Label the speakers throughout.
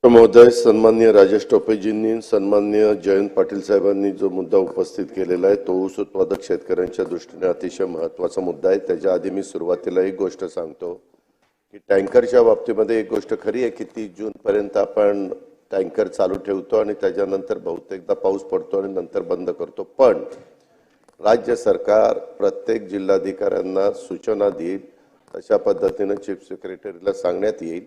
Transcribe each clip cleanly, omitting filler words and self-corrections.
Speaker 1: महोदय, सन्माननीय राजेश टोपेजींनी, सन्माननीय जयंत पाटील साहेबांनी जो मुद्दा उपस्थित केलेला आहे तो ऊस उत्पादक शेतकऱ्यांच्या दृष्टीने अतिशय महत्त्वाचा मुद्दा आहे। त्याच्या आधी मी सुरुवातीला एक गोष्ट सांगतो की टँकरच्या बाबतीमध्ये एक गोष्ट खरी आहे की 30 जून पर्यंत आपण टँकर चालू ठेवतो आणि त्याच्यानंतर बहुतेकदा पाऊस पडतो आणि नंतर बंद करतो। पण राज्य सरकार प्रत्येक जिल्हाधिकाऱ्यांना सूचना देईल, तशा पद्धतीने चीफ सेक्रेटरीला सांगण्यात येईल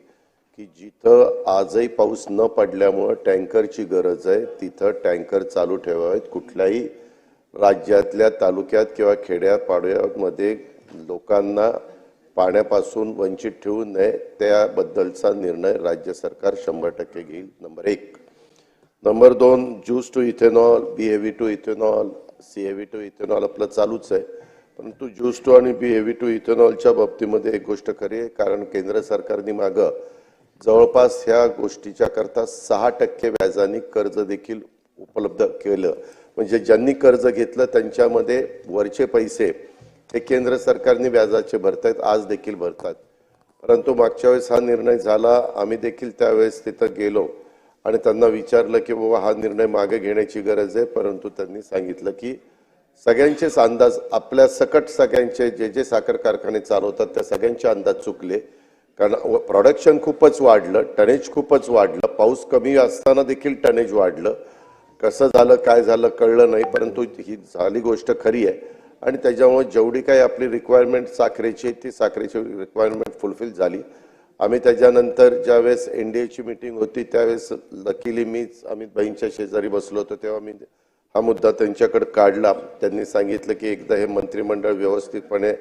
Speaker 1: की जिथं आजही पाऊस न पडल्यामुळे टँकरची गरज आहे तिथं टँकर चालू ठेवावेत। कुठल्याही राज्यातल्या तालुक्यात किंवा खेड्यापाड्यामध्ये लोकांना पाण्यापासून वंचित ठेवू नये, त्याबद्दलचा निर्णय राज्य सरकार 100% घेईल। Number 1। Number 2, juice to ethanol, B heavy to ethanol, C heavy to ethanol आपलं चालूच आहे। परंतु ज्यूस टू आणि बीहेवी टू इथेनॉलच्या बाबतीमध्ये एक गोष्ट खरी आहे, कारण केंद्र सरकारने मागं जवळपास ह्या गोष्टीच्या करता 6% व्याजाने कर्ज देखील उपलब्ध केलं। म्हणजे ज्यांनी कर्ज घेतलं त्यांच्यामध्ये वरचे पैसे हे केंद्र सरकारने व्याजाचे भरतायत, आज देखील भरतात। परंतु मागच्या वेळेस हा निर्णय झाला, आम्ही देखील त्यावेळेस तिथं गेलो आणि त्यांना विचारलं की बाबा हा निर्णय मागे घेण्याची गरज आहे। परंतु त्यांनी सांगितलं की सगळ्यांचेच अंदाज आपल्या सकट सगळ्यांचे जे साखर कारखाने चालवतात त्या सगळ्यांचे अंदाज चुकले, कारण प्रोडक्शन खूपच वाढलं, टनेज खूपच वाढलं, पाऊस कमी असताना देखील टनेज वाढलं। कसं झालं काय झालं कळलं नाही, परंतु ही झाली गोष्ट खरी आहे आणि त्याच्यामुळे जेवढी काही आपली रिक्वायरमेंट साखरेची ती साखरेची रिक्वायरमेंट फुलफिल झाली। आम्ही त्याच्यानंतर ज्यावेळेस एनडीएची मीटिंग होती त्यावेळेस लकीली मीच अमित भाईंच्या शेजारी बसलो होतो, तेव्हा मी हा मुद्दा त्यांच्याकडे काढला। त्यांनी सांगितलं की एकदा हे मंत्रिमंडळ व्यवस्थितपणे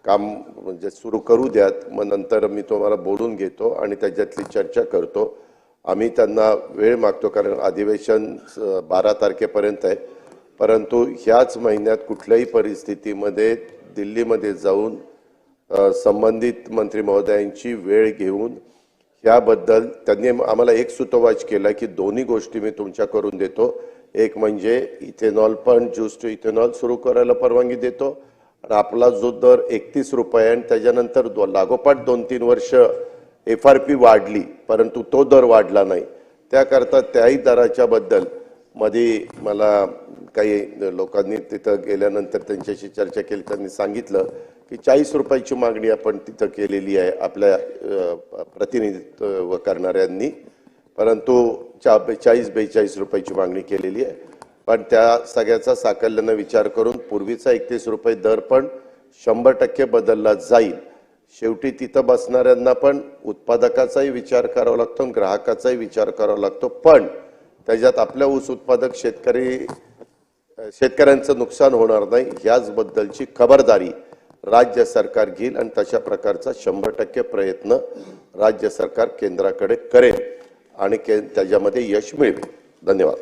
Speaker 1: काम म्हणजे सुरू करू द्यात, मग नंतर मी तुम्हाला बोलून घेतो आणि त्याच्यातली चर्चा करतो। आम्ही त्यांना वेळ मागतो, कारण अधिवेशन 12 तारखेपर्यंत आहे। परंतु ह्याच महिन्यात कुठल्याही परिस्थितीमध्ये दिल्लीमध्ये जाऊन संबंधित मंत्री महोदयांची वेळ घेऊन याबद्दल त्यांनी आम्हाला एक सूतोवाच केला की दोन्ही गोष्टी मी तुमच्या करून देतो। एक म्हणजे इथेनॉल पण ज्यूस टू इथेनॉल सुरू करायला परवानगी देतो आणि आपला जो दर 31 रुपये आणि त्याच्यानंतर लागोपाठ 2-3 वर्ष FRP वाढली परंतु तो दर वाढला नाही, त्याकरता त्याही दराच्या बद्दल मध्ये मला काही लोकांनी तिथं गेल्यानंतर त्यांच्याशी चर्चा केली। त्यांनी सांगितलं की 40 रुपयाची मागणी आपण तिथं केलेली आहे आपल्या प्रतिनिधित्व करणाऱ्यांनी, परंतु 40-42 रुपयाची मागणी केलेली आहे। पण त्या सगळ्याचा साकल्याने विचार करून पूर्वीचा 31 रुपये दर पण 100% बदलला जाईल। शेवटी तिथं बसणाऱ्यांना पण उत्पादकाचाही विचार करावा लागतो, ग्राहकाचाही विचार करावा लागतो, पण त्याच्यात आपल्या ऊस उत्पादक शेतकऱ्यांचं नुकसान होणार नाही याचबद्दलची खबरदारी राज्य सरकार घेईल आणि तशा प्रकारचा 100% प्रयत्न राज्य सरकार केंद्राकडे करेल आणि त्याच्यामध्ये यश मिळेल। धन्यवाद।